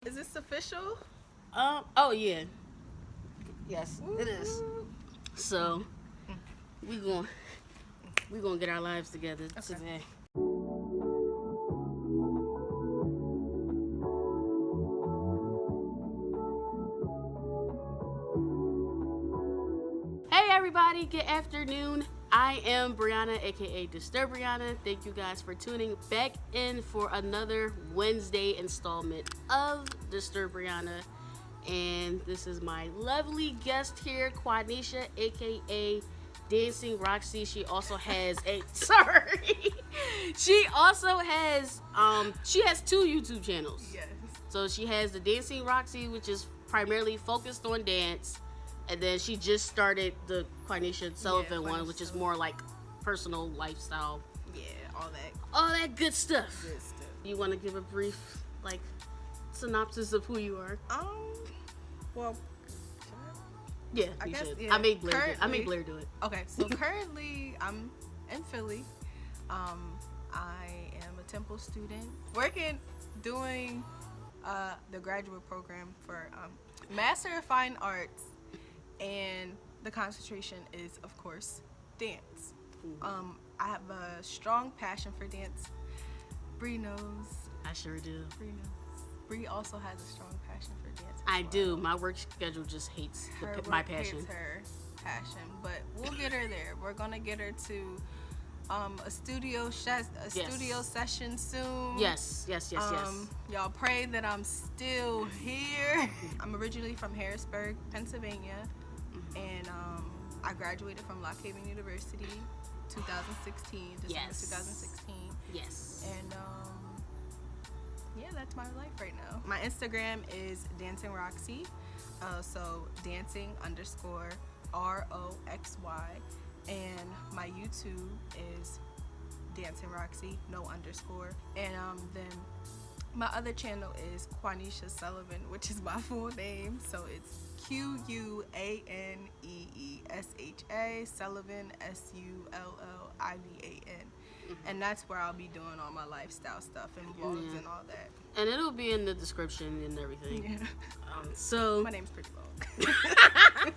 Is this official? Oh yeah. Yes, it is. So we gonna get our lives together today. Hey everybody, good afternoon. I am Brianna, aka Disturbriana. Thank you guys for tuning back in for another Wednesday installment of Disturbriana. And this is my lovely guest here, Quaneesha, aka Dancing Roxy. She also has she has two YouTube channels. Yes. So she has the Dancing Roxy, which is primarily focused on dance. And then she just started the Quaneesha Sullivan one, which is more like personal lifestyle. Yeah, all that good stuff. good stuff. You want to give a brief, synopsis of who you are? Well, Yeah, I you guess, should. yeah. I make Blair do it. okay, so currently I'm in Philly. I am a Temple student, doing the graduate program for Master of Fine Arts, and the concentration is, of course, dance. I have a strong passion for dance. Bree knows. I sure do. Bree knows. Bree also has a strong passion for dance. I do. My work schedule just hates my passion. Hates her passion, but we'll get her there. We're gonna get her to a studio session soon. Yes. Y'all pray that I'm still here. I'm originally from Harrisburg, Pennsylvania, and I graduated from Lock Haven University 2016, December 2016. Yes. And yeah, that's my life right now. My Instagram is Dancing Roxy, so dancing_ROXY, and my YouTube is Dancing Roxy, no underscore, and then my other channel is Quaneesha Sullivan, which is my full name, so it's QUANEESHA Sullivan SULLIVAN. And that's where I'll be doing all my lifestyle stuff and vlogs and all that. And it'll be in the description and everything. Yeah. So My name's pretty long.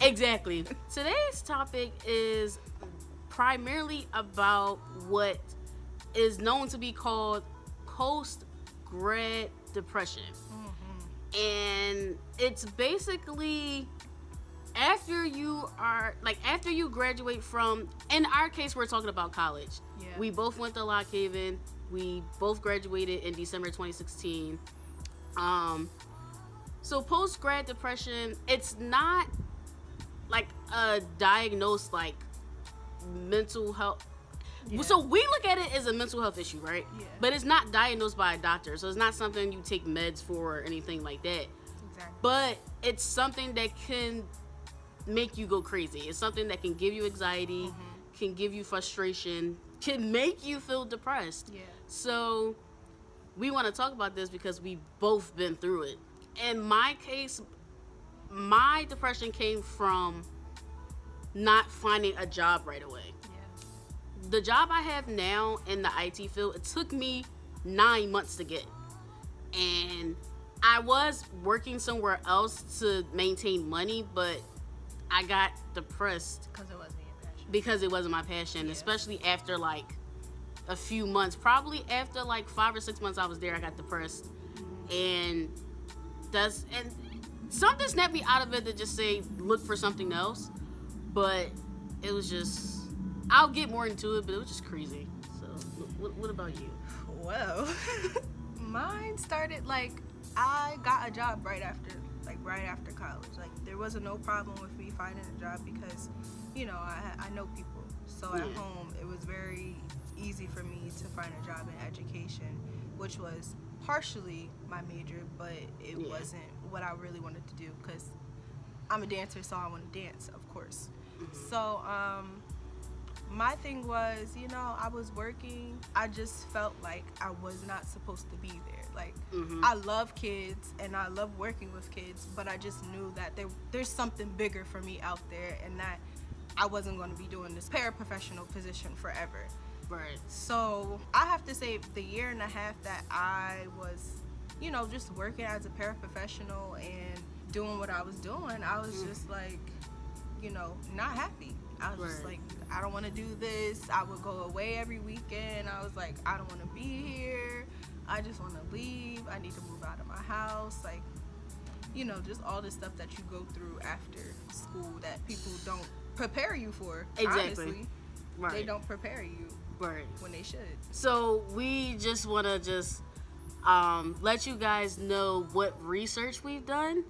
Exactly. Today's topic is primarily about what is known to be called post-grad depression. And it's basically after you graduate from, in our case, we're talking about college. Yeah. We both went to Lock Haven. We both graduated in December 2016. So post-grad depression, it's not like a diagnosed mental health. Yeah. So we look at it as a mental health issue, right? Yeah. But it's not diagnosed by a doctor. So it's not something you take meds for or anything like that. Exactly. But it's something that can make you go crazy. It's something that can give you anxiety, can give you frustration, can make you feel depressed. Yeah. So we want to talk about this because we've both been through it. In my case, my depression came from not finding a job right away. Yeah. The job I have now in the IT field, it took me 9 months to get. And I was working somewhere else to maintain money, but I got depressed Because it wasn't your passion. my passion, Yeah. especially after a few months. Probably after 5 or 6 months I was there, I got depressed. And something snapped me out of it to just say look for something else. But it was just, I'll get more into it, but it was just crazy. So what about you? Well, mine started I got a job right after college. There wasn't no problem with me finding a job because, I know people. So at home, it was very easy for me to find a job in education, which was partially my major, but it wasn't what I really wanted to do because I'm a dancer, so I want to dance, of course. So my thing was, I was working. I just felt like I was not supposed to be there. I love kids and I love working with kids, but I just knew that there's something bigger for me out there, and that I wasn't going to be doing this paraprofessional position forever. Right. So I have to say the year and a half that I was you know, just working as a paraprofessional and doing what I was doing, I was just like, you know, not happy. I was just like, I don't want to do this. I would go away every weekend. I was like, I don't want to be here. I just want to leave. I need to move out of my house. Like, you know, just all the stuff that you go through after school that people don't prepare you for. Exactly. Honestly, they don't prepare you when they should. So we just want to let you guys know what research we've done,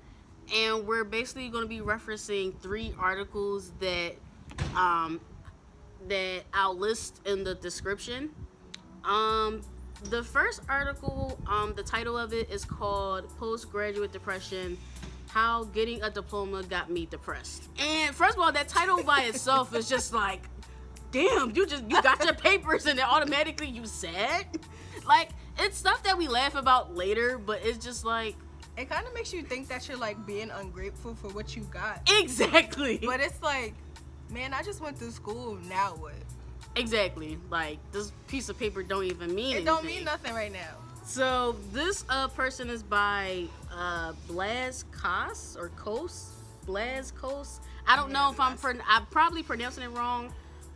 and we're basically going to be referencing 3 articles that I'll list in the description. The first article, the title of it is called Postgraduate Depression: How Getting a Diploma Got Me Depressed. And first of all, that title by itself is just like, damn, you got your papers and then automatically you sad? Like, it's stuff that we laugh about later, but it's just like, it kind of makes you think that you're like being ungrateful for what you got. Exactly. But it's like, man, I just went through school, now what? Exactly. Like, this piece of paper don't even mean anything. It don't mean nothing right now. So this person is by Blaz Kos or Kos. Blaz Kos. I don't know if I'm probably pronouncing it wrong.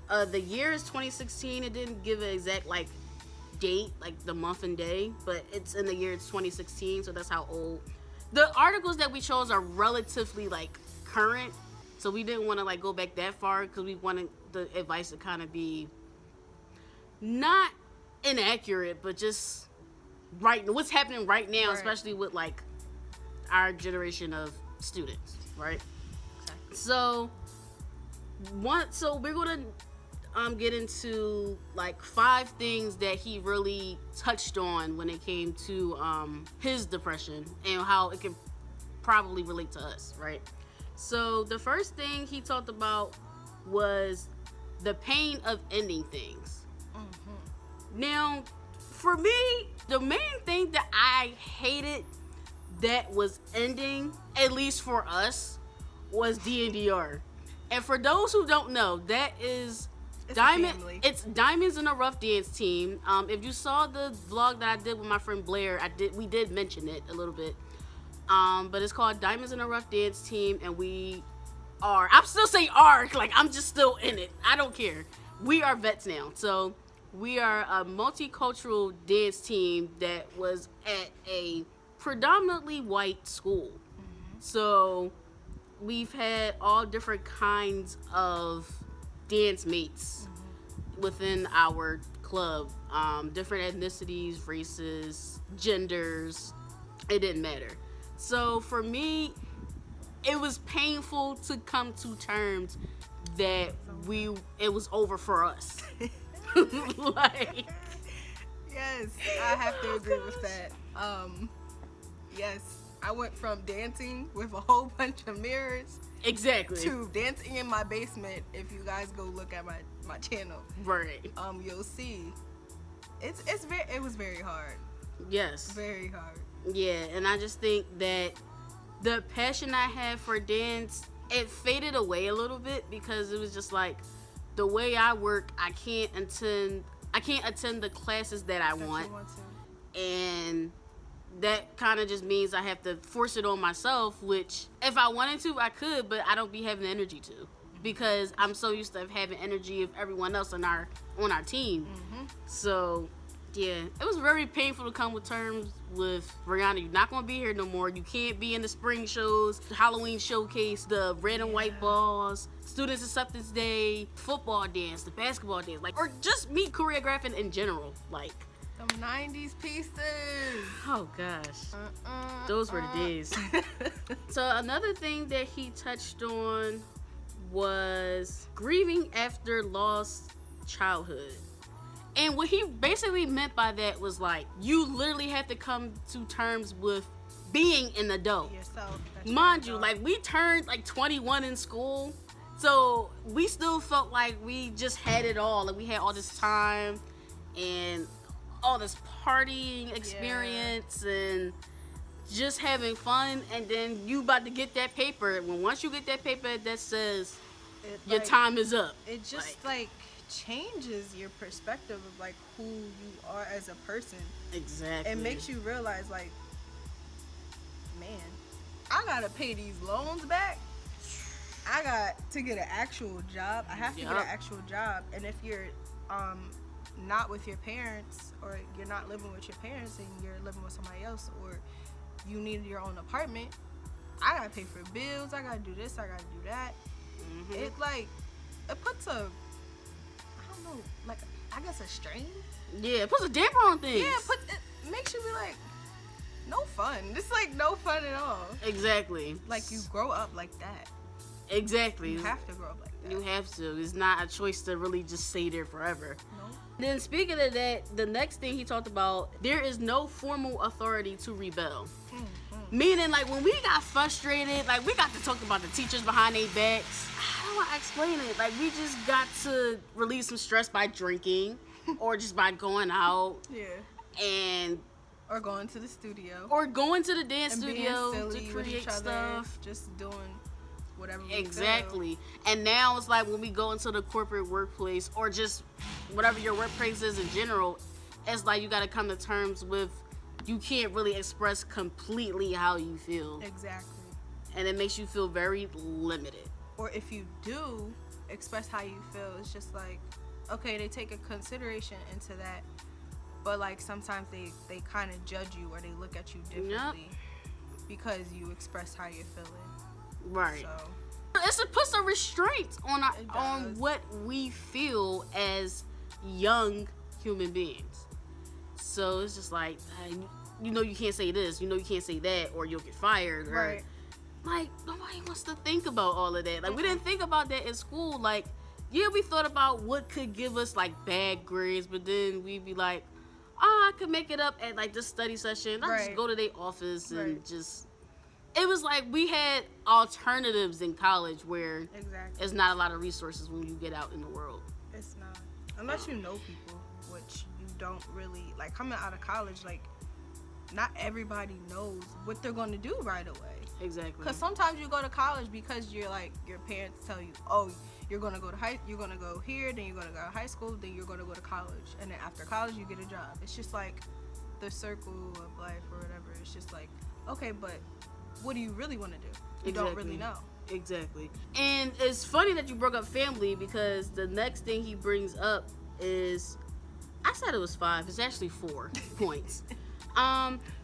The year is 2016. It didn't give an exact like date, like the month and day, but it's in the year, it's 2016, so that's how old. The articles that we chose are relatively like current, so we didn't want to like go back that far because we wanted the advice to kind of be not inaccurate, but just what's happening right now, especially with like our generation of students, right? Okay. So we're gonna get into like 5 things that he really touched on when it came to his depression and how it can probably relate to us, right? So the first thing he talked about was the pain of ending things. Now, for me, the main thing that I hated that was ending, at least for us, was D&DR. And for those who don't know, that is it's Diamonds in a Rough Dance Team. If you saw the vlog that I did with my friend Blair, we did mention it a little bit. But it's called Diamonds in a Rough Dance Team, and I'm still saying like I'm just still in it. I don't care. We are vets now. So we are a multicultural dance team that was at a predominantly white school. So we've had all different kinds of dance mates within our club, different ethnicities, races, genders, it didn't matter. So for me, it was painful to come to terms that it was over for us. Like, yes, I have to agree with that. Yes, I went from dancing with a whole bunch of mirrors to dancing in my basement. If you guys go look at my channel, you'll see it was very hard. Yes, very hard. Yeah, and I just think that the passion I had for dance, it faded away a little bit because it was just like the way I work, I can't attend the classes that I want to. And that kind of just means I have to force it on myself, which if I wanted to, I could, but I don't be having the energy to because I'm so used to having energy of everyone else on our team. So yeah, it was very painful to come to terms with Brianna. You're not going to be here no more. You can't be in the spring shows, the Halloween showcase, the red and white balls, Students Acceptance Day, football dance, the basketball dance, like, or just me choreographing in general, like. Some 90s pieces. Oh gosh. Those were the days. So another thing that he touched on was grieving after lost childhood. And what he basically meant by that was like, you literally have to come to terms with being an adult. Yourself. Mind you, like we turned like 21 in school. So we still felt like we just had it all. Like we had all this time and all this partying experience and just having fun, and then you about to get that paper. Once you get that paper that says your time is up, it just like changes your perspective of like who you are as a person. Exactly. It makes you realize like gotta pay these loans back. I got to get an actual job. I have to get an actual job. And if you're not with your parents, or you're not living with your parents and you're living with somebody else, or you need your own apartment, I gotta pay for bills. I gotta do this. I gotta do that. It puts a, I don't know, like, I guess a strain. Yeah, it puts a damper on things. Yeah, it makes you be like, no fun. It's like no fun at all. Exactly. Like, you grow up like that. Exactly. You have to grow up like that. You have to. It's not a choice to really just stay there forever. No. Then speaking of that, the next thing he talked about, there is no formal authority to rebel. Meaning, like, when we got frustrated, like, we got to talk about the teachers behind their backs. I don't want to explain it. Like, we just got to release some stress by drinking or just by going out. Yeah. And or going to the studio. Or going to the dance and studio being to create stuff. Just doing whatever we exactly. feel. And now it's like when we go into the corporate workplace or just whatever your workplace is in general, it's like you got to come to terms with you can't really express completely how you feel. Exactly. And it makes you feel very limited. Or if you do express how you feel, it's just like, okay, they take a consideration into that, but like sometimes they kind of judge you or they look at you differently because you express how you're feeling. Right. So it puts a restraint on what we feel as young human beings. So it's just like, you know, you can't say this, you know, you can't say that, or you'll get fired. Or, right. Like, nobody wants to think about all of that. Like, we didn't think about that in school. Like, yeah, we thought about what could give us, like, bad grades, but then we'd be like, I could make it up at, like, this study session. I just go to their office and just... It was like we had alternatives in college where there's not a lot of resources when you get out in the world. It's not. Unless you know people, which you don't really... Like, coming out of college, like, not everybody knows what they're going to do right away. Exactly. Because sometimes you go to college because you're like, your parents tell you, oh, you're going to go to you're going to go here, then you're going to go to high school, then you're going to go to college. And then after college, you get a job. It's just like the circle of life or whatever. It's just like, okay, but what do you really want to do? You don't really know. Exactly. And it's funny that you broke up family because the next thing he brings up is, I said it was 5. It's actually 4 points.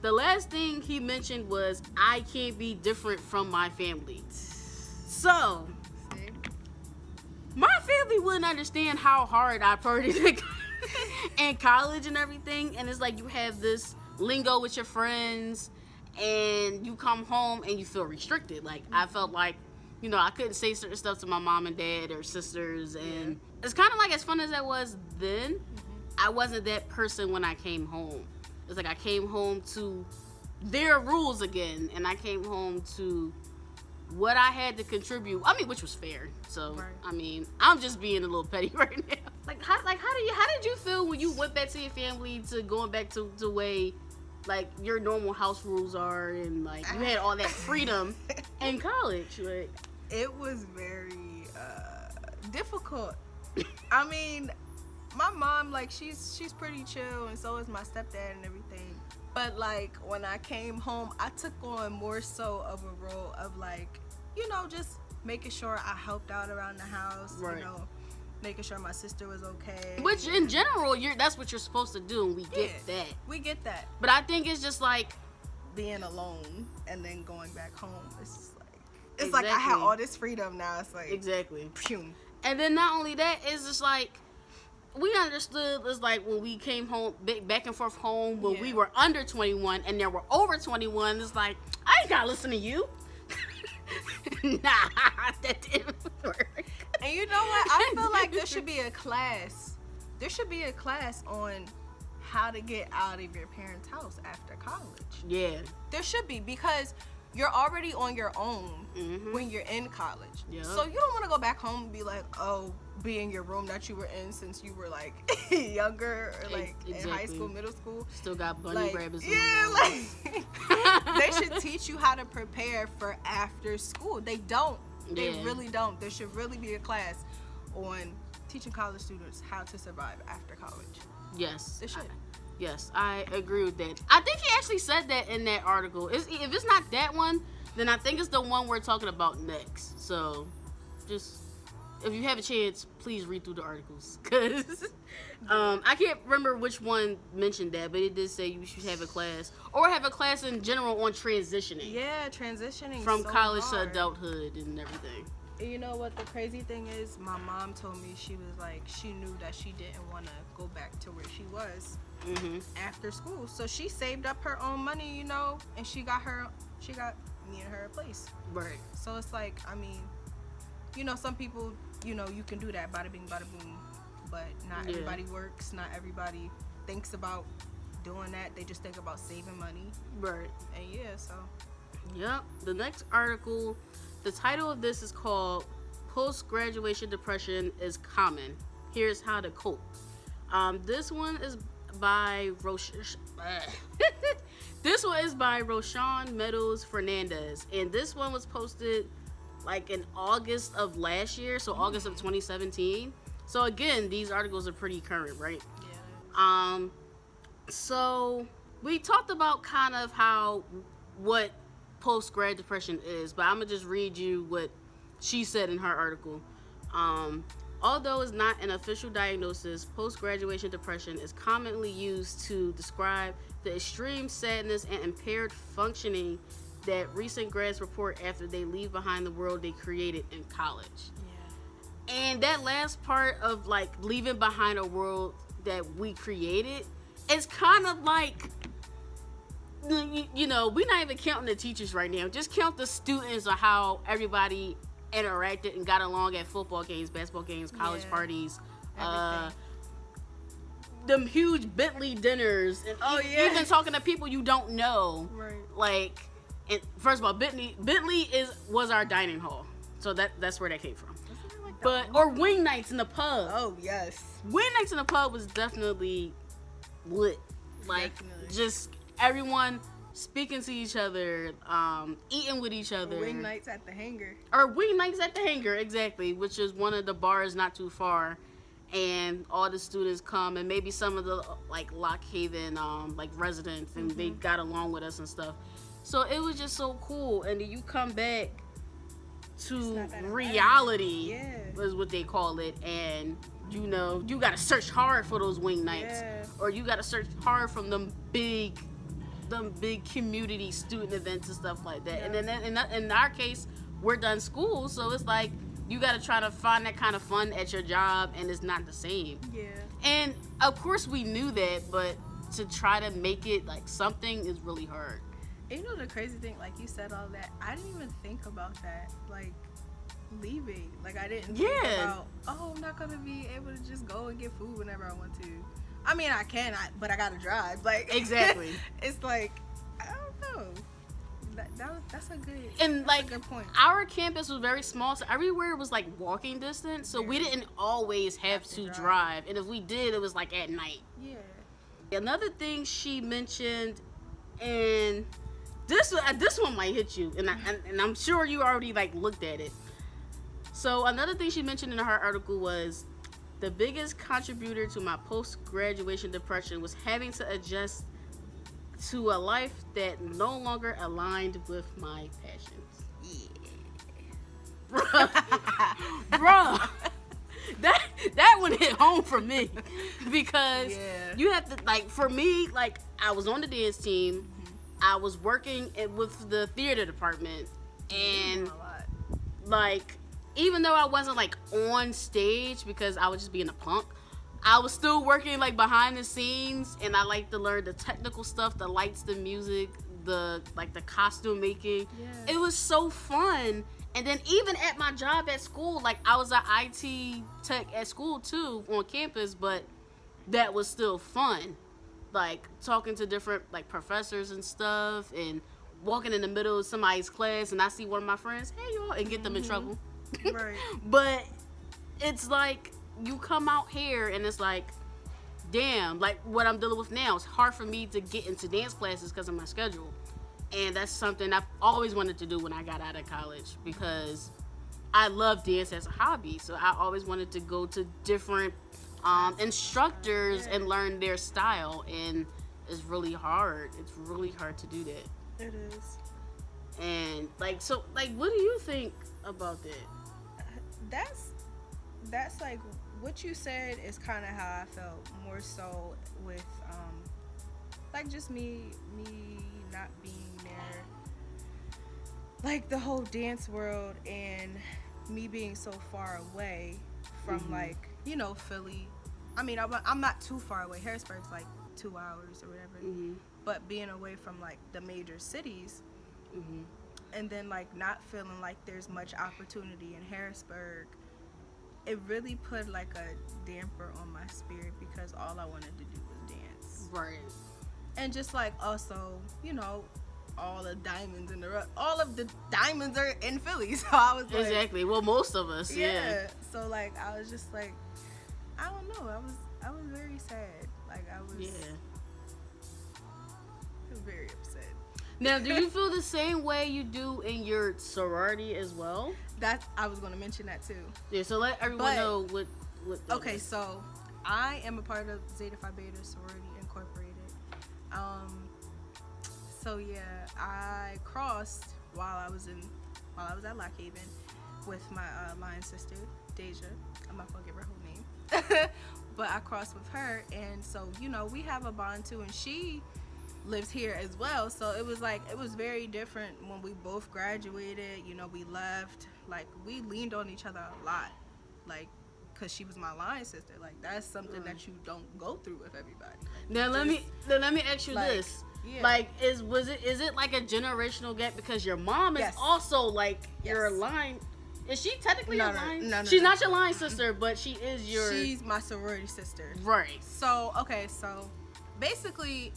The last thing he mentioned was, I can't be different from my family. So, my family wouldn't understand how hard I partied in college and everything. And it's like you have this lingo with your friends and you come home and you feel restricted. Like, I felt like, you know, I couldn't say certain stuff to my mom and dad or sisters. And it's kind of like, as fun as that was then, I wasn't that person when I came home. It's like I came home to their rules again, and I came home to what I had to contribute. I mean, which was fair. So, I mean, I'm just being a little petty right now. Like, how did you feel when you went back to your family to going back to the way, like, your normal house rules are, and like you had all that freedom in college? Like, it was very difficult. I mean, my mom, like, she's pretty chill, and so is my stepdad and everything. But like, when I came home, I took on more so of a role of, like, you know, just making sure I helped out around the house, you know, making sure my sister was okay. Which in general, that's what you're supposed to do, and we get that. We get that. But I think it's just like being alone and then going back home. It's just like, it's like I have all this freedom now. It's like Phew. And then not only that, it's just like, we understood, it's like when we came home, back and forth home, when we were under 21 and they were over 21, it's like, I ain't gotta listen to you. Nah, that didn't work. And you know what? I feel like there should be a class. There should be a class on how to get out of your parents' house after college. Yeah. There should be, because you're already on your own when you're in college. Yep. So you don't want to go back home and be like, oh, be in your room that you were in since you were like younger, or like in high school, middle school. Still got bunny like, rabbits. Yeah, like they should teach you how to prepare for after school. They don't. They really don't. There should really be a class on teaching college students how to survive after college. Yes. They should. Yes, I agree with that. I think he actually said that in that article. If it's not that one, then I think it's the one we're talking about next. So, just if you have a chance, please read through the articles, because I can't remember which one mentioned that, but it did say you should have a class, or have a class in general on transitioning. Yeah, transitioning from so college hard. to adulthood and everything. And you know what the crazy thing is? My mom told me she was like, she knew that she didn't want to go back to where she was after school. So she saved up her own money, you know, and she got me and her a place. Right. So it's like, I mean, you know, some people, you know, you can do that, bada bing, bada boom, but not everybody works. Not everybody thinks about doing that. They just think about saving money. Right. And yeah, so. Yep. The next article, the title of this is called Post-Graduation Depression is Common. Here's How to Cope. This one is by Roshan Meadows Fernandez, and this one was posted like in August of last year, so August of 2017. So again, these articles are pretty current, right? Yeah. So we talked about kind of what post-grad depression is, but I'm gonna just read you what she said in her article. Although it's not an official diagnosis, post-graduation depression is commonly used to describe the extreme sadness and impaired functioning that recent grads report after they leave behind the world they created in college. Yeah. And that last part of like leaving behind a world that we created, it's kind of like, you know, we're not even counting the teachers right now. Just count the students or how everybody interacted and got along at football games, basketball games, college parties, them huge Bentley dinners, and even talking to people you don't know. Right. Like, and first of all, Bentley was our dining hall, so that's where that came from. Like or wing nights in the pub. Oh yes, wing nights in the pub was definitely lit. Like just everyone speaking to each other, eating with each other. Wing nights at the Hangar. Or wing nights at the Hangar, exactly, which is one of the bars not too far, and all the students come, and maybe some of the like Lock Haven like residents, and they got along with us and stuff. So it was just so cool. And then you come back to reality, is what they call it, and you know you gotta search hard for those wing nights, or you gotta search hard from them big community student events and stuff like that. And then in our case, we're done school, so it's like you got to try to find that kind of fun at your job, and it's not the same. Yeah. And of course we knew that, but to try to make it like something is really hard. And you know the crazy thing, like you said all that, I didn't even think about that, like leaving. Like I didn't think about, I'm not gonna be able to just go and get food whenever I want to. I mean, I can, but I gotta drive. Like exactly. It's like, I don't know. That's a good. And like a good point. Our campus was very small, so everywhere was like walking distance. So we didn't always have to drive. And if we did, it was like at night. Yeah. Another thing she mentioned, and this one might hit you, and I'm sure you already like looked at it. So another thing she mentioned in her article was, the biggest contributor to my post-graduation depression was having to adjust to a life that no longer aligned with my passions. Yeah. Bruh. That one hit home for me, because you have to, like, for me, like, I was on the dance team, I was working with the theater department, and like, even though I wasn't like on stage because I was just being a punk, I was still working like behind the scenes, and I like to learn the technical stuff, the lights, the music, the costume making. Yeah. It was so fun. And then even at my job at school, like I was an IT tech at school too on campus, but that was still fun. Like talking to different like professors and stuff, and walking in the middle of somebody's class, and I see one of my friends, hey y'all, and get them in trouble. Right. But it's like you come out here and it's like, damn, like what I'm dealing with now, it's hard for me to get into dance classes because of my schedule. And that's something I've always wanted to do when I got out of college, because I love dance as a hobby. So I always wanted to go to different instructors and learn their style, and it's really hard. It's really hard to do that. It is. And mind. Like, so, like, what do you think about that? That's like what you said is kind of how I felt, more so with like just me not being there, like the whole dance world, and me being so far away from like, you know, Philly. I mean, I'm not too far away. Harrisburg's like 2 hours or whatever, but being away from like the major cities, and then like not feeling like there's much opportunity in Harrisburg, it really put like a damper on my spirit, because all I wanted to do was dance. Right. And just like also, you know, all the diamonds in the rough, all of the diamonds are in Philly. So I was like, exactly. Well, most of us, yeah. So like I was just like, I don't know. I was very sad. Like I was very upset. Now, do you feel the same way you do in your sorority as well? That I was going to mention that too. Yeah. So let everyone know what. Okay, so I am a part of Zeta Phi Beta Sorority Incorporated. So yeah, I crossed while I was at Lock Haven with my line sister Deja. I'm not gonna give her whole name, but I crossed with her, and so you know we have a bond too, and she lives here as well. So it was very different when we both graduated. You know, we left, like we leaned on each other a lot, like because she was my line sister. Like that's something that you don't go through with everybody. Like, now let me ask you this. Yeah. Like, is it like a generational gap, because your mom is also like your line? Is she technically your line? No, she's not your line sister, but she is your. She's my sorority sister. Right. So okay, so basically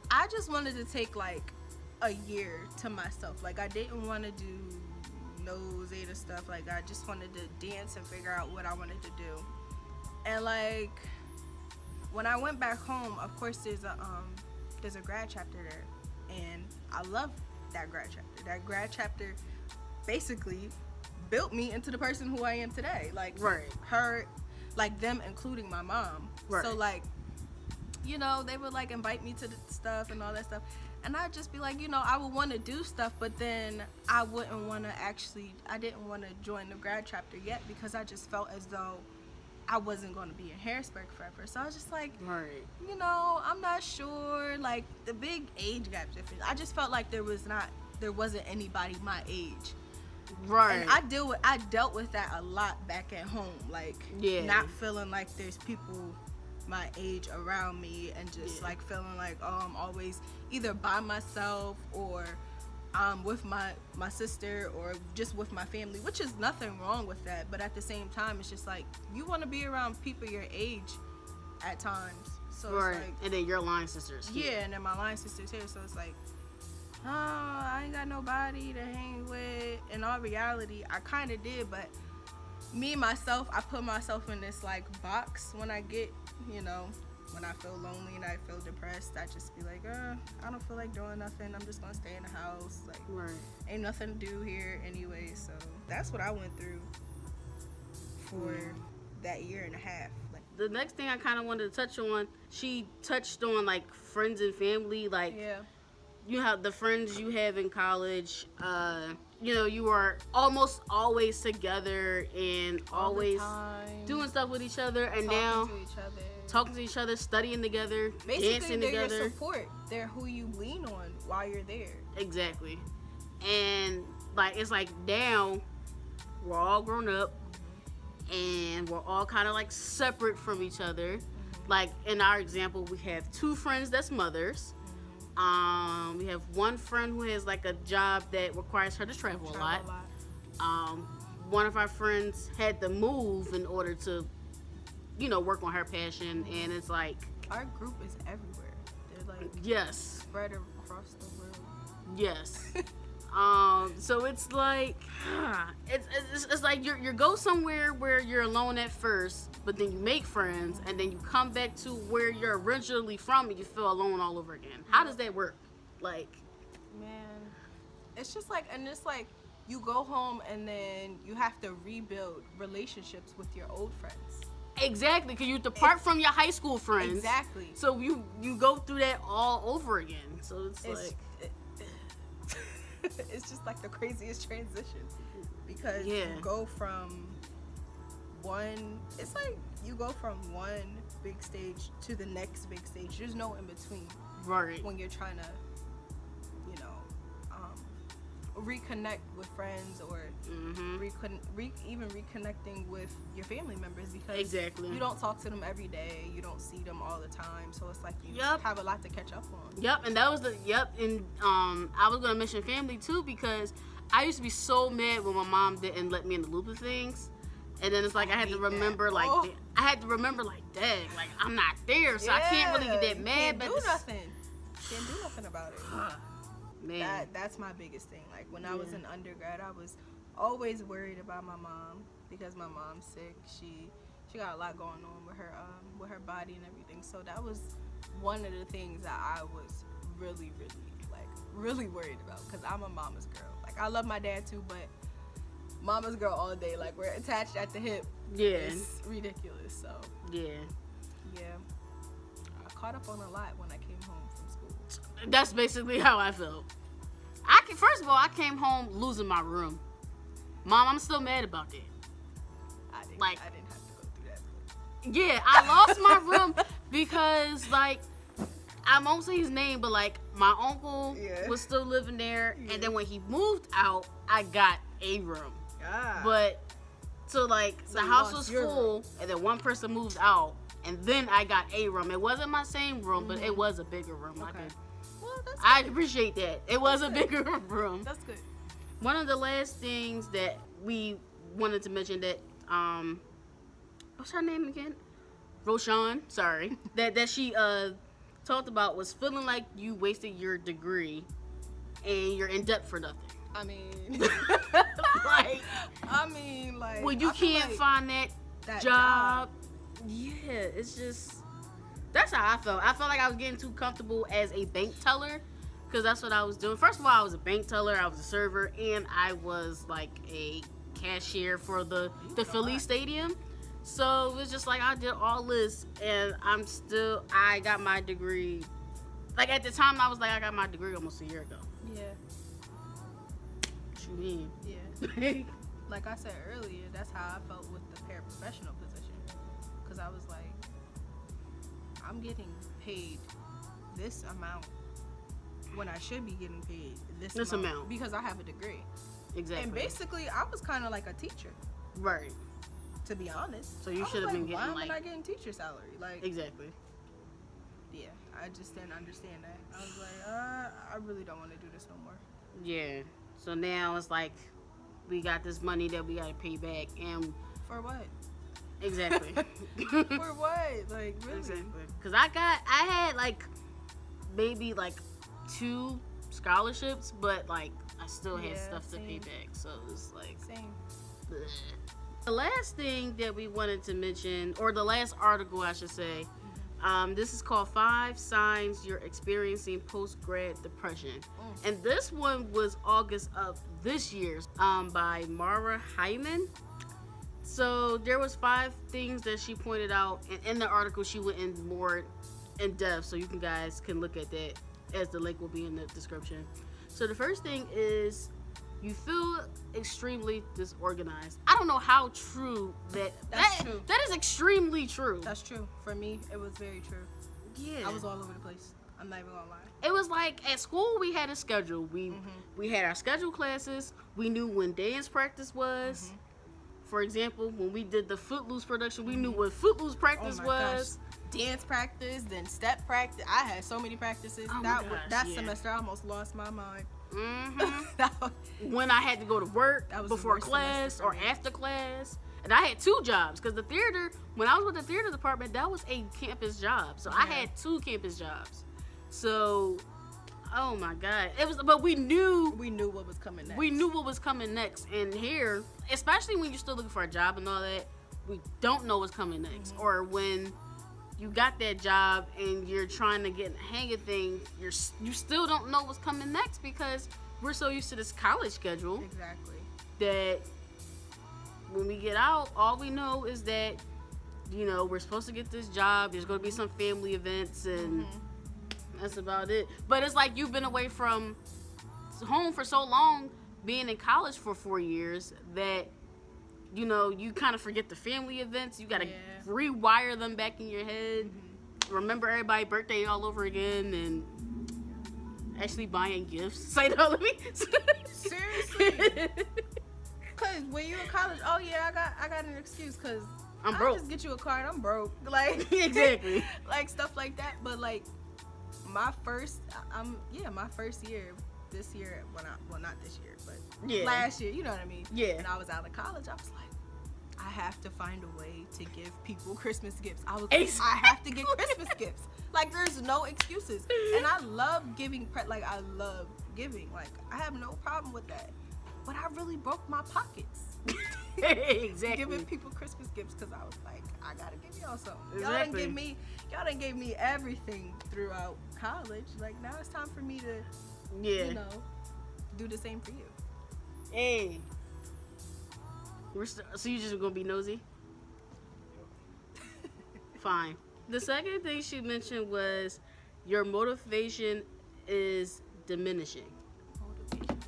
I just wanted to take like a year to myself. Like I didn't want to do no Zeta stuff. Like I just wanted to dance and figure out what I wanted to do. And like when I went back home, of course there's a grad chapter there, and I love that grad chapter. That grad chapter basically built me into the person who I am today. Like her, like them including my mom. Right. So like, you know, they would like invite me to the stuff and all that stuff, and I'd just be like, you know, I would want to do stuff, but then I didn't want to join the grad chapter yet, because I just felt as though I wasn't going to be in Harrisburg forever. So I was just like, you know, I'm not sure, like the big age gap difference. I just felt like there wasn't anybody my age. Right. And I dealt with that a lot back at home, like not feeling like there's people my age around me, and just like feeling like, oh, I'm always either by myself or with my sister, or just with my family, which is nothing wrong with that, but at the same time it's just like you want to be around people your age at times. So it's like, and then your line sisters here. And then my line sisters here, so it's like, oh, I ain't got nobody to hang with. In all reality, I kind of did, but me myself, I put myself in this like box when I get, you know, when I feel lonely and I feel depressed, I just be like, I don't feel like doing nothing. I'm just gonna stay in the house. Like, ain't nothing to do here anyway. So that's what I went through for that year and a half. Like, the next thing I kind of wanted to touch on, she touched on like friends and family. Like, you have the friends you have in college. You know, you are almost always together and always doing stuff with each other, and now talking to each other, studying together, basically dancing they're together. Your support. They're who you lean on while you're there. Exactly. And like it's like now we're all grown up, and we're all kind of like separate from each other. Like in our example, we have two friends that's mothers. We have one friend who has like a job that requires her to travel a lot. One of our friends had to move in order to, you know, work on her passion, and it's like our group is everywhere. They're like spread across the world. Yes. So it's like it's like you go somewhere where you're alone at first, but then you make friends, and then you come back to where you're originally from, and you feel alone all over again. How does that work? Like, man, it's just like, and it's like you go home and then you have to rebuild relationships with your old friends. Exactly, because you depart from your high school friends. Exactly. So you go through that all over again. So it's like like the craziest transition because Yeah. you go from one. It's like you go from one big stage to the next big stage. There's no in between. Right. When you're trying to, you know, reconnect with friends or even reconnecting with your family members because Exactly. you don't talk to them every day, you don't see them all the time, so it's like you have a lot to catch up on. Yep, and that was and I was gonna mention family too because I used to be so mad when my mom didn't let me in the loop of things. And then it's like I had to remember, like, dang, like I'm not there, so I can't really get that mad. Can't do nothing about it. Man, That's my biggest thing. Like when I was in undergrad, I was always worried about my mom because my mom's sick. She got a lot going on with her body and everything. So that was one of the things that I was really worried about because I'm a mama's girl. Like I love my dad too, but mama's girl all day. Like we're attached at the hip. Yeah, it's ridiculous. So yeah. I caught up on a lot when I came home from school. That's basically how I felt. First of all, I came home losing my room. Mom, I'm still mad about that. I didn't have to go through that. Yeah, I lost my room because, like, I won't say his name, but, like, my uncle was still living there. And then when he moved out, I got a room. But, so the house was full, and then one person moved out, and then I got a room. It wasn't my same room, but it was a bigger room. Okay. Well, I appreciate that. It was a bigger room. That's good. One of the last things that we wanted to mention that, what's her name again? Roshan, sorry. that she talked about was feeling like you wasted your degree and you're in debt for nothing. I mean, like, when you can't find that job. Yeah, it's just, that's how I felt. I felt like I was getting too comfortable as a bank teller because that's what I was doing. First of all, I was a bank teller, I was a server, and I was like a cashier for the Philly Stadium. So it was just like I did all this, and I got my degree. Like at the time, I was like, I got my degree almost a year ago. Yeah. What you mean? Yeah. Like I said earlier, that's how I felt with the paraprofessional position. Because I was like, I'm getting paid this amount when I should be getting paid this amount because I have a degree. Exactly. And basically, I was kind of like a teacher. Right. To be honest. So you should have been getting why am I getting teacher salary? Like exactly. Yeah, I just didn't understand that. I was like, I really don't want to do this no more. Yeah. So now it's like we got this money that we got to pay back, and for what? Exactly. For what? Like really? Exactly. Because I had like maybe like 2 scholarships, but like I still had stuff to pay back. So it's like same. Bleh. The last thing that we wanted to mention, or the last article I should say, this is called 5 Signs You're Experiencing Postgrad Depression. And this one was August of this year by Mara Hyman. So there was 5 things that she pointed out, and in the article she went in more in depth, so you guys can look at that as the link will be in the description. So the first thing is you feel extremely disorganized. I don't know how true that's true. That is extremely true. That's true. For me, it was very true. Yeah. I was all over the place. I'm not even gonna lie. It was like at school we had a schedule. We had our scheduled classes. We knew when dance practice was. For example, when we did the Footloose production, we knew what Footloose practice was. Gosh. Dance practice, then step practice. I had so many practices. That semester I almost lost my mind. When I had to go to work before class or after class. And I had 2 jobs because the theater, when I was with the theater department, that was a campus job. So I had 2 campus jobs. So, oh my God. But we knew what was coming next. We knew what was coming next. And here, especially when you're still looking for a job and all that, we don't know what's coming next. Or when you got that job and you're trying to get in the hang of things, you still don't know what's coming next because we're so used to this college schedule. Exactly. That when we get out, all we know is that, we're supposed to get this job. There's going to be some family events and that's about it. But it's like you've been away from home for so long being in college for 4 years that, you know, you kind of forget the family events. You got to rewire them back in your head. Remember everybody's birthday all over again, and actually buying gifts. Say no, let me. Seriously. Cause when you in college, oh yeah, I got an excuse, cause I'm broke. I'll just get you a car and I'm broke. Like exactly. Like stuff like that. But like my first year, this year, well not this year, but last year, you know what I mean? Yeah. And I was out of college, I was like, I have to find a way to give people Christmas gifts. I was like, I have to get Christmas gifts. Like, there's no excuses. And I love giving, I love giving. Like, I have no problem with that. But I really broke my pockets. Exactly. Giving people Christmas gifts because I was like, I gotta give y'all something. Exactly. Y'all done gave me everything throughout college. Like, now it's time for me to, you know, do the same for you. Hey. So you just gonna be nosy? Fine. The second thing she mentioned was your motivation is diminishing. Motivation is diminishing.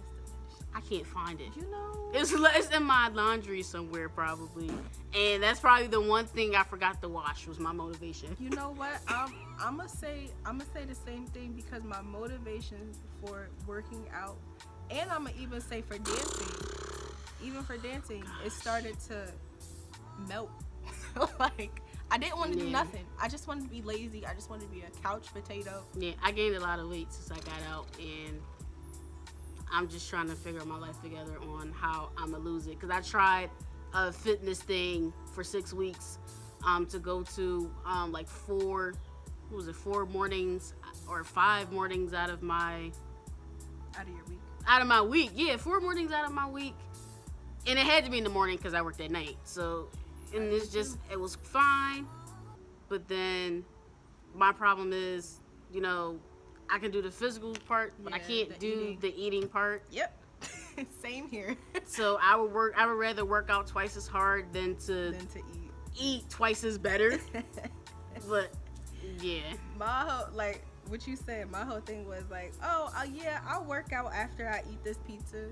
I can't find it. You know, it's in my laundry somewhere probably, and that's probably the one thing I forgot to wash was my motivation. You know what? I'm gonna say the same thing, because my motivation for working out, and I'm gonna even say for dancing. Even for dancing, it started to melt. Like, I didn't want to do nothing. I just wanted to be lazy. I just wanted to be a couch potato. Yeah, I gained a lot of weight since I got out, and I'm just trying to figure my life together on how I'm gonna lose it. Because I tried a fitness thing for 6 weeks to go to like 4 mornings or 5 mornings out of my week. Yeah, 4 mornings out of my week. And it had to be in the morning because I worked at night. So, and it was fine. But then my problem is, you know, I can do the physical part, but I can't do the eating part. Yep. Same here. So I would rather work out twice as hard than to eat twice as better. But yeah. My whole, like what you said, my whole thing was like, I'll work out after I eat this pizza.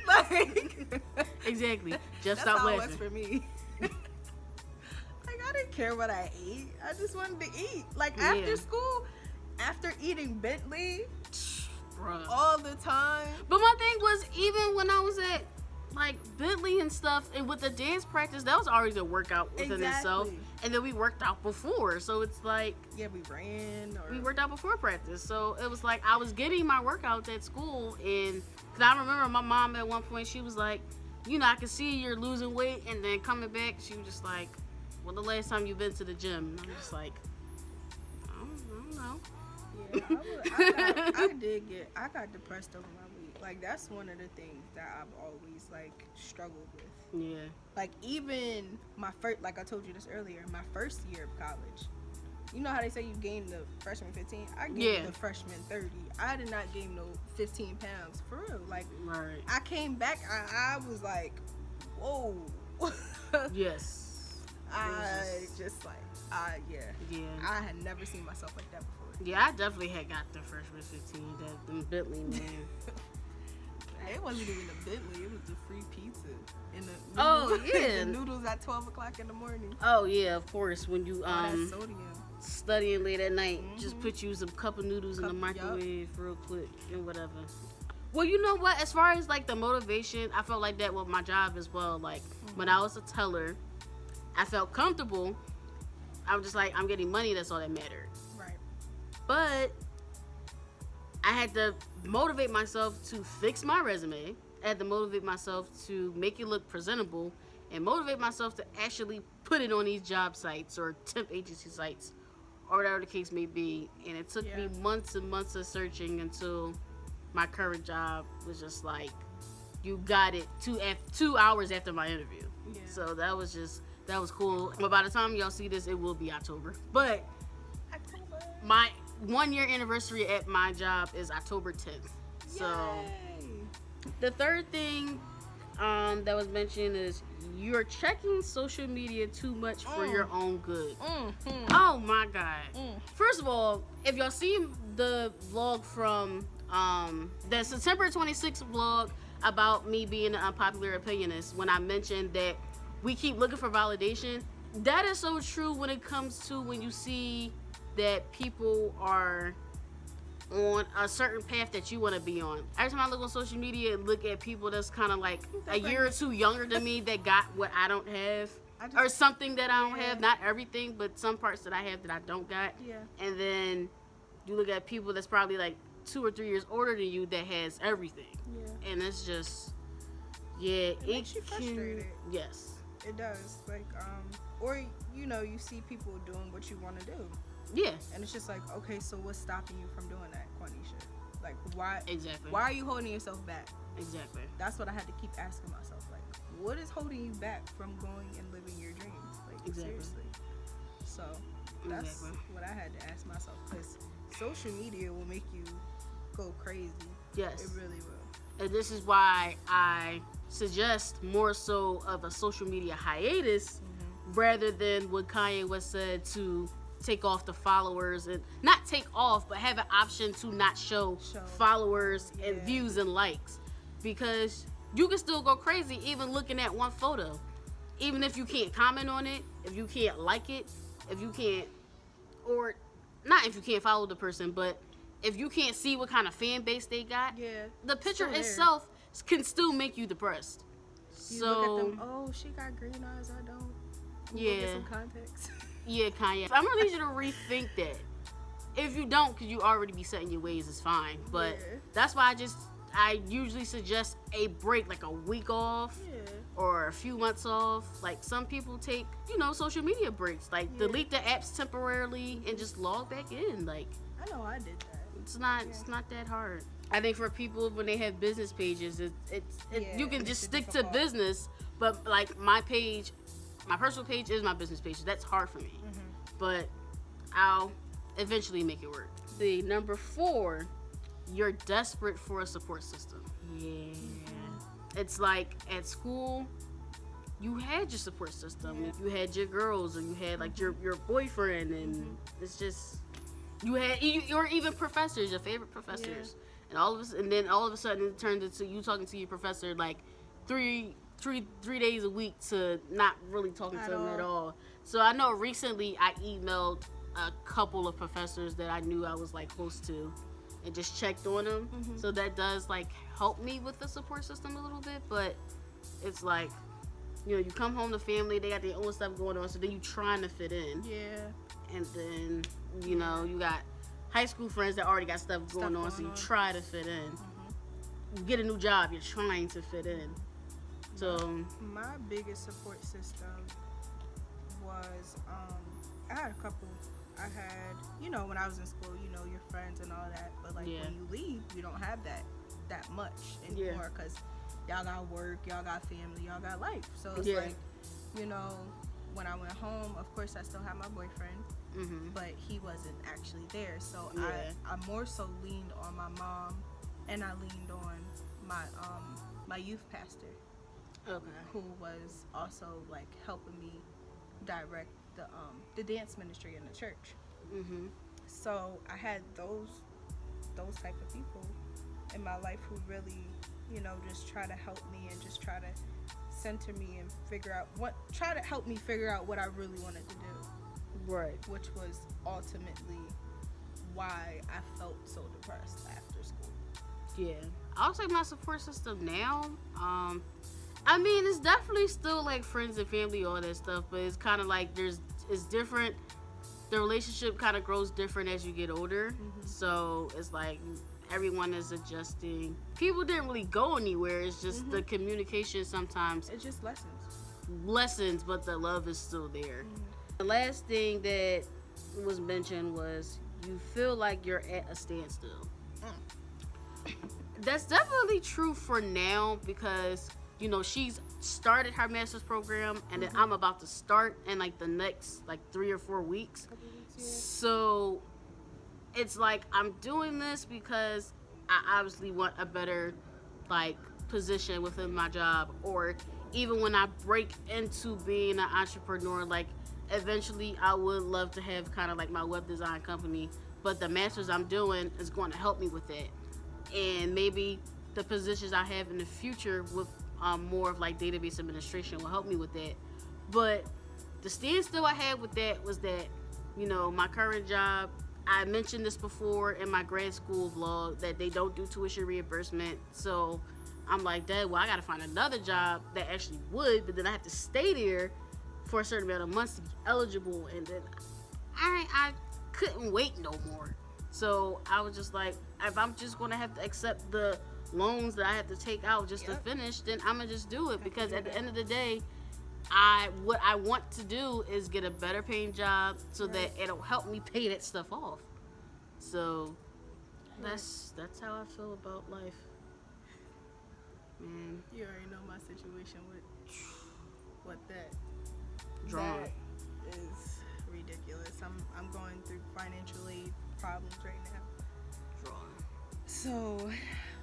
Like, exactly. Just that's stop how laughing. it was for me. Like, I didn't care what I ate. I just wanted to eat. Like, after school, after eating Bentley, bruh, all the time. But my thing was, even when I was at like Bentley and stuff, and with the dance practice, that was already a workout within itself. And then we worked out before, so it's like we worked out before practice. So it was like I was getting my workouts at school, and cause I remember my mom at one point, she was like, you know, I can see you're losing weight, and then coming back, she was just like, well, the last time you've been to the gym? And I'm just like, I don't know. Yeah, I got depressed over my weight. Like, that's one of the things that I've always like struggled with. Yeah. Like, even my first, like I told you this earlier, my first year of college, you know how they say you gain the freshman 15? I gained the freshman 30. I did not gain no 15 pounds, for real. Like, right. I came back, I was like, whoa. Yes. I had never seen myself like that before. Yeah, I definitely had got the freshman 15, that Bentley, man. It wasn't even a Bentley, it was the free pizza. And the noodles at 12 o'clock in the morning. Oh, yeah, of course. When you that sodium. Studying late at night, just put you some cup of noodles in the microwave real quick and whatever. Well, you know what? As far as like the motivation, I felt like that with my job as well. Like when I was a teller, I felt comfortable. I was just like, I'm getting money. That's all that mattered. Right. But I had to motivate myself to fix my resume. I had to motivate myself to make it look presentable, and motivate myself to actually put it on these job sites or temp agency sites or whatever the case may be. And it took me months and months of searching until my current job was just like, you got it 2 hours after my interview. Yeah. So that was cool. But by the time y'all see this, it will be October. But my 1 year anniversary at my job is October 10th. So the third thing that was mentioned is you're checking social media too much for your own good. Oh my God. First of all, if y'all see the vlog from the September 26th vlog, about me being an unpopular opinionist when I mentioned that we keep looking for validation. That is so true when it comes to when you see that people are on a certain path that you want to be on. Every time I look on social media and look at people that's kind of like a year or two younger than me that got what I don't have, or something that I don't have, not everything, but some parts that I have that I don't got. Yeah. And then you look at people that's probably like 2 or 3 years older than you that has everything. Yeah. And it's just, it makes you frustrated. Yes. It does. Like, or, you know, you see people doing what you want to do. Yeah. And it's just like, okay, so what's stopping you from doing that, Quaneesha? Like, why? Exactly. Why are you holding yourself back? Exactly. That's what I had to keep asking myself. Like, what is holding you back from going and living your dreams? Like, seriously. So, that's what I had to ask myself. Because social media will make you go crazy. Yes. It really will. And this is why I suggest more so of a social media hiatus rather than what Kanye West said to take off the followers, and not take off, but have an option to not show followers and views and likes, because you can still go crazy even looking at one photo, even if you can't comment on it, if you can't like it, if you can't, or not if you can't follow the person, but if you can't see what kind of fan base they got, the picture itself can still make you depressed. You so look at them, oh, she got green eyes, I don't. I'm gonna get some context. Yeah, Kanye. I'm gonna need you to rethink that. If you don't, because you already be setting your ways, is fine. But that's why I usually suggest a break, like a week off or a few months off. Like some people take, social media breaks. Like delete the apps temporarily and just log back in. Like I know I did that. It's not that hard. I think for people when they have business pages, you can just stick to business. But like my page. My personal page is my business page. So that's hard for me. But I'll eventually make it work. The number 4, you're desperate for a support system. Yeah. It's like at school, you had your support system. You had your girls, or you had like your boyfriend, and it's just you had or even professors, your favorite professors. And all of a sudden it turned into you talking to your professor like three days a week to not really talking to them at all. So I know recently I emailed a couple of professors that I knew I was like close to and just checked on them. So that does like help me with the support system a little bit, but it's like, you come home to family, they got their own stuff going on, so then you trying to fit in. And then, you got high school friends that already got stuff going on, so you try to fit in. You get a new job, you're trying to fit in. So my biggest support system was I had a couple. I had when I was in school, your friends and all that, but like when you leave, you don't have that much anymore, because y'all got work, y'all got family, y'all got life. So it's like when I went home, of course I still had my boyfriend, but he wasn't actually there, so I more so leaned on my mom, and I leaned on my youth pastor. Who was also like helping me direct the dance ministry in the church. So I had those type of people in my life who really, just try to help me and just try to center me and try to help me figure out what I really wanted to do. Right. Which was ultimately why I felt so depressed after school. Yeah. I'll say my support system now, I mean, it's definitely still like friends and family, all that stuff, but it's kind of like it's different. The relationship kind of grows different as you get older. So it's like everyone is adjusting. People didn't really go anywhere. It's just the communication sometimes. It just lessens, but the love is still there. The last thing that was mentioned was you feel like you're at a standstill. That's definitely true for now, because she's started her master's program, and then I'm about to start in like the next like 3 or 4 weeks. So it's like I'm doing this because I obviously want a better like position within my job, or even when I break into being an entrepreneur, like eventually I would love to have kind of like my web design company, but the master's I'm doing is going to help me with that. And maybe the positions I have in the future with more of like database administration will help me with that. But the standstill I had with that was that, you know, my current job, I mentioned this before in my grad school vlog, that they don't do tuition reimbursement. So I'm like, Dad, well, I gotta find another job that actually would, but then I have to stay there for a certain amount of months to be eligible, and then I couldn't wait no more. So I was just like, if I'm just gonna have to accept the loans that I have to take out just to finish, then I'm gonna just do it, because at the end of the day, what I want to do is get a better paying job so that it'll help me pay that stuff off. So that's how I feel about life. Man, you already know my situation with that. Drawing. That is ridiculous. I'm going through financial aid problems right now. Drawing. So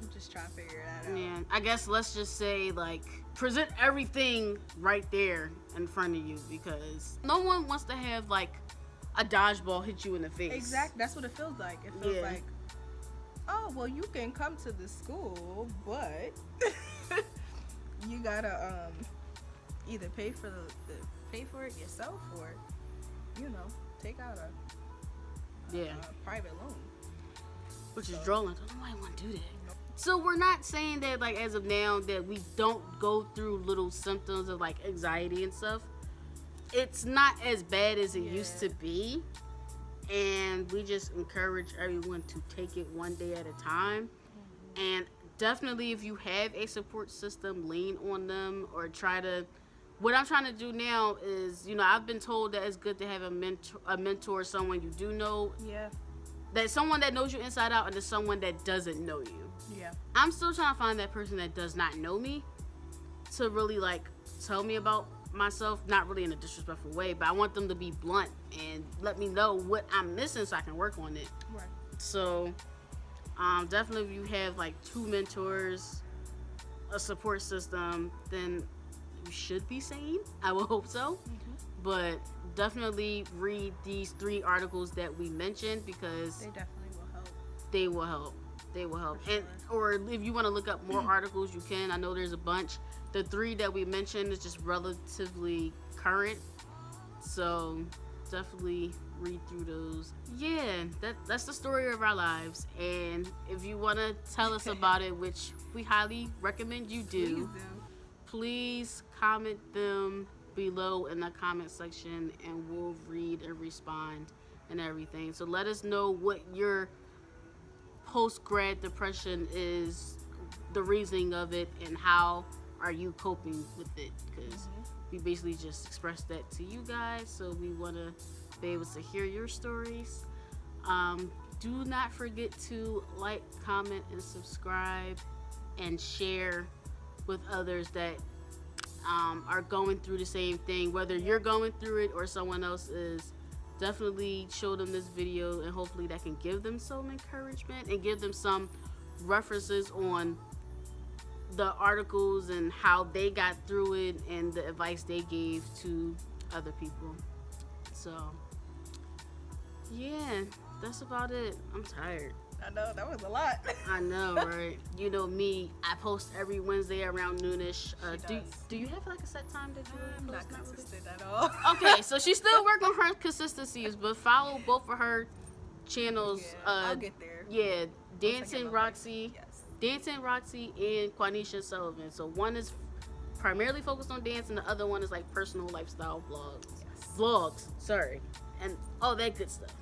I'm just trying to figure that out. Man, I guess let's just say, like, present everything right there in front of you, because no one wants to have like a dodgeball hit you in the face. Exactly. That's what it feels like. It feels like, oh, well, you can come to the school, but you gotta either pay for it yourself, or, you know, take out a private loan. Which is drawing. I don't know why I want to do that. So we're not saying that, like, as of now, that we don't go through little symptoms of like anxiety and stuff. It's not as bad as it used to be, and we just encourage everyone to take it one day at a time. And definitely, if you have a support system, lean on them, or try to. What I'm trying to do now is, you know, I've been told that it's good to have a mentor, someone you do know. Yeah. That someone that knows you inside out, and there's someone that doesn't know you. Yeah. I'm still trying to find that person that does not know me to really like tell me about myself, not really in a disrespectful way, but I want them to be blunt and let me know what I'm missing so I can work on it. Right. So definitely, if you have like 2 mentors, a support system, then you should be sane. I will hope so. But definitely read these 3 articles that we mentioned, because they definitely will help. They will help. They will help. Sure. And or if you want to look up more articles, you can. I know there's a bunch. The 3 that we mentioned is just relatively current, so definitely read through those. Yeah, that's the story of our lives. And if you want to tell us about it, which we highly recommend you do, please comment them below in the comment section, and we'll read and respond and everything. So let us know what your post-grad depression is, the reasoning of it, and how are you coping with it, because we basically just expressed that to you guys, so we want to be able to hear your stories. Do not forget to like, comment, and subscribe, and share with others that are going through the same thing, whether you're going through it or someone else is. Definitely show them this video, and hopefully that can give them some encouragement and give them some references on the articles and how they got through it and the advice they gave to other people. So yeah, that's about it. I'm tired. I know, that was a lot. I know, right? You know me, I post every Wednesday around noonish. Do you have like a set time that you I'm post not nowadays? consistent at all. Okay, so she's still working on her consistencies, but follow both of her channels. I'll get there. Yeah, Dancing Roxy, Yes. Dancing Roxy, and Quaneesha Sullivan. So one is primarily focused on dance, and the other one is like personal lifestyle vlogs. Yes. Vlogs, sorry, and all that good stuff.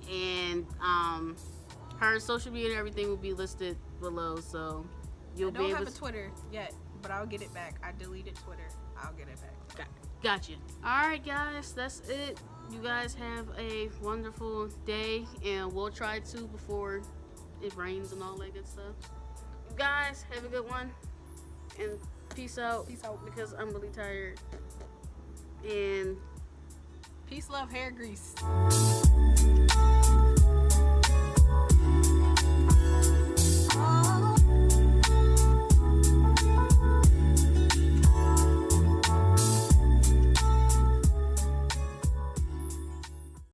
Yay. And her social media and everything will be listed below, so you'll be able to. I don't have a Twitter yet, but I'll get it back. I deleted Twitter. I'll get it back. Gotcha. Alright guys, that's it. You guys have a wonderful day, and we'll try to before it rains and all that good stuff. You guys have a good one, and peace out. Peace out. Because I'm really tired. And peace, love, hair grease.